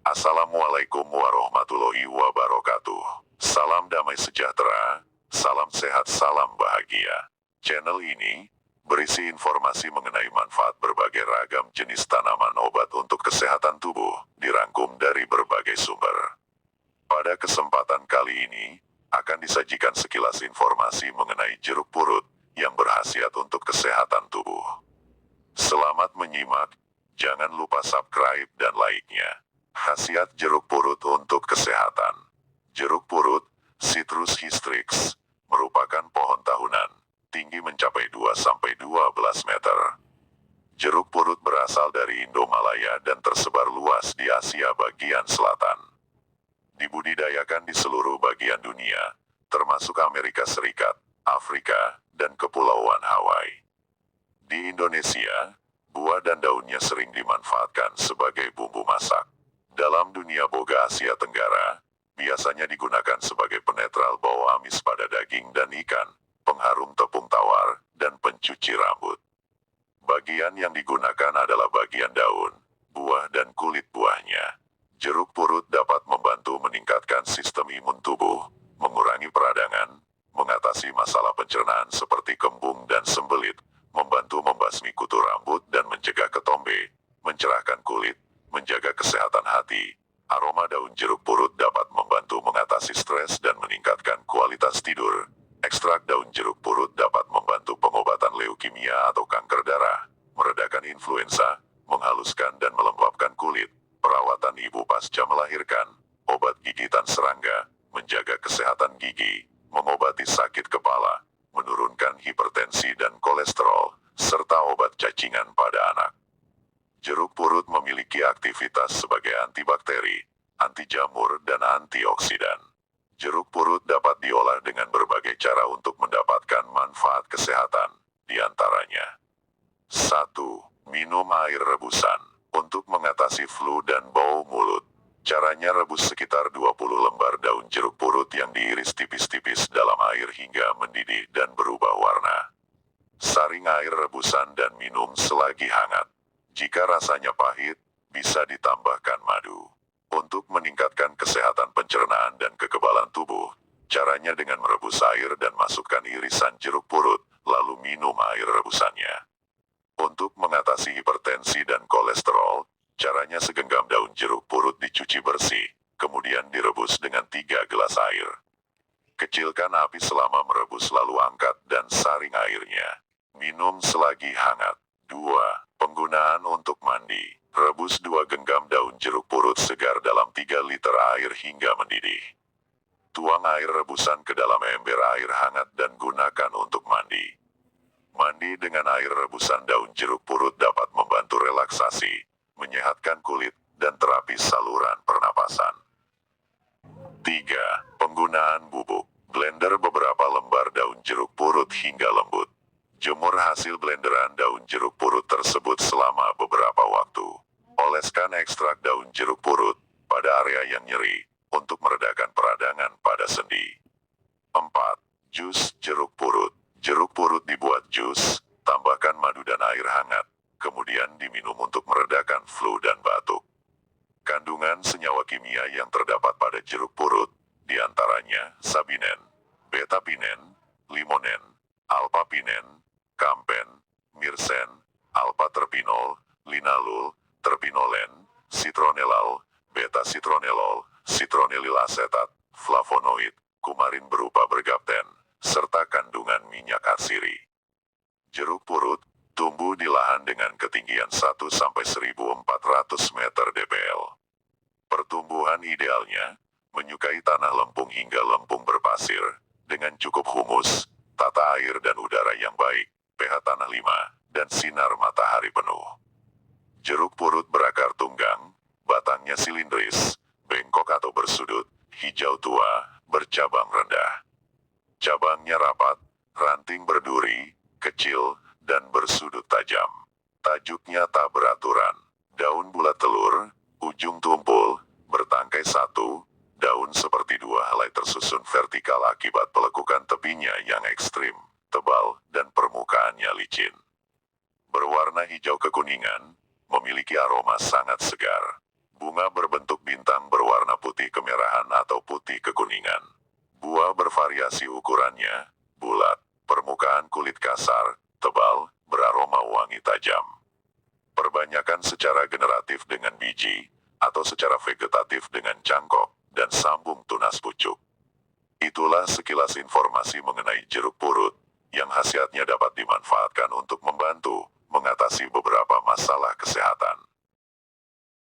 Assalamualaikum warahmatullahi wabarakatuh. Salam damai sejahtera, salam sehat, salam bahagia. Channel ini berisi informasi mengenai manfaat berbagai ragam jenis tanaman obat untuk kesehatan tubuh, dirangkum dari berbagai sumber. Pada kesempatan kali ini, akan disajikan sekilas informasi mengenai jeruk purut yang berkhasiat untuk kesehatan tubuh. Selamat menyimak, jangan lupa subscribe dan like-nya. Khasiat jeruk purut untuk kesehatan. Jeruk purut, Citrus hystrix, merupakan pohon tahunan, tinggi mencapai 2-12 meter. Jeruk purut berasal dari Indomalaya dan tersebar luas di Asia bagian selatan. Dibudidayakan di seluruh bagian dunia, termasuk Amerika Serikat, Afrika, dan Kepulauan Hawaii. Di Indonesia, buah dan daunnya sering dimanfaatkan sebagai bumbu masak. Dalam dunia boga Asia Tenggara, biasanya digunakan sebagai penetral bau amis pada daging dan ikan, pengharum tepung tawar, dan pencuci rambut. Bagian yang digunakan adalah bagian daun, buah dan kulit buahnya. Jeruk purut dapat membantu meningkatkan sistem imun tubuh, mengurangi peradangan, mengatasi masalah pencernaan seperti kembung dan sembelit, membantu membasmi kutu rambut dan mencegah ketombe, mencerahkan kulit, menjaga kesehatan hati. Aroma daun jeruk purut dapat membantu mengatasi stres dan meningkatkan kualitas tidur. Ekstrak daun jeruk purut dapat membantu pengobatan leukemia atau kanker darah, meredakan influenza, menghaluskan dan melembabkan kulit, perawatan ibu pasca melahirkan, obat gigitan serangga, menjaga kesehatan gigi, mengobati sakit kepala, menurunkan hipertensi dan kolesterol, serta obat cacingan pada anak. Jeruk purut memiliki aktivitas sebagai antibakteri, anti jamur, dan antioksidan. Jeruk purut dapat diolah dengan berbagai cara untuk mendapatkan manfaat kesehatan, diantaranya 1. Minum air rebusan. Untuk mengatasi flu dan bau mulut, caranya rebus sekitar 20 lembar daun jeruk purut yang diiris tipis-tipis dalam air hingga mendidih dan berubah warna. Saring air rebusan dan minum selagi hangat. Jika rasanya pahit, bisa ditambahkan madu. Untuk meningkatkan kesehatan pencernaan dan kekebalan tubuh, caranya dengan merebus air dan masukkan irisan jeruk purut, lalu minum air rebusannya. Untuk mengatasi hipertensi dan kolesterol, caranya segenggam daun jeruk purut dicuci bersih, kemudian direbus dengan 3 gelas air. Kecilkan api selama merebus lalu angkat dan saring airnya. Minum selagi hangat. 2. Penggunaan untuk mandi. Rebus 2 genggam daun jeruk purut segar dalam 3 liter air hingga mendidih. Tuang air rebusan ke dalam ember air hangat dan gunakan untuk mandi. Mandi dengan air rebusan daun jeruk purut dapat membantu relaksasi, menyehatkan kulit, dan terapi saluran pernapasan. 3. Penggunaan bubuk. Blender beberapa lembar daun jeruk purut hingga lembut. Jemur hasil blenderan daun jeruk purut tersebut selama beberapa waktu. Oleskan ekstrak daun jeruk purut pada area yang nyeri, untuk meredakan peradangan pada sendi. 4. Jus jeruk purut. Jeruk purut dibuat jus, tambahkan madu dan air hangat, kemudian diminum untuk meredakan flu dan batuk. Kandungan senyawa kimia yang terdapat pada jeruk purut, diantaranya sabinen, betapinen, limonen, alpapinen, kampen, mirsen, alpha-terpinol, linalul, terpinolen, citronellal, beta-citronellol, citronellil asetat, flavonoid, kumarin berupa bergapten, serta kandungan minyak atsiri. Jeruk purut tumbuh di lahan dengan ketinggian 1-1400 meter dpl. Pertumbuhan idealnya menyukai tanah lempung hingga lempung berpasir, dengan cukup humus, tata air dan udara yang baik, pH tanah 5, dan sinar matahari penuh. Jeruk purut berakar tunggang, batangnya silindris, bengkok atau bersudut, hijau tua, bercabang rendah. Cabangnya rapat, ranting berduri, kecil, dan bersudut tajam. Tajuknya tak beraturan. Daun bulat telur, ujung tumpul, bertangkai satu, daun seperti 2 helai tersusun vertikal akibat pelekukan tepinya yang ekstrim, tebal, dan permukaannya licin. Berwarna hijau kekuningan, memiliki aroma sangat segar. Bunga berbentuk bintang berwarna putih kemerahan atau putih kekuningan. Buah bervariasi ukurannya, bulat, permukaan kulit kasar, tebal, beraroma wangi tajam. Perbanyakan secara generatif dengan biji, atau secara vegetatif dengan cangkok, dan sambung tunas pucuk. Itulah sekilas informasi mengenai jeruk purut, yang khasiatnya dapat dimanfaatkan untuk membantu mengatasi beberapa masalah kesehatan.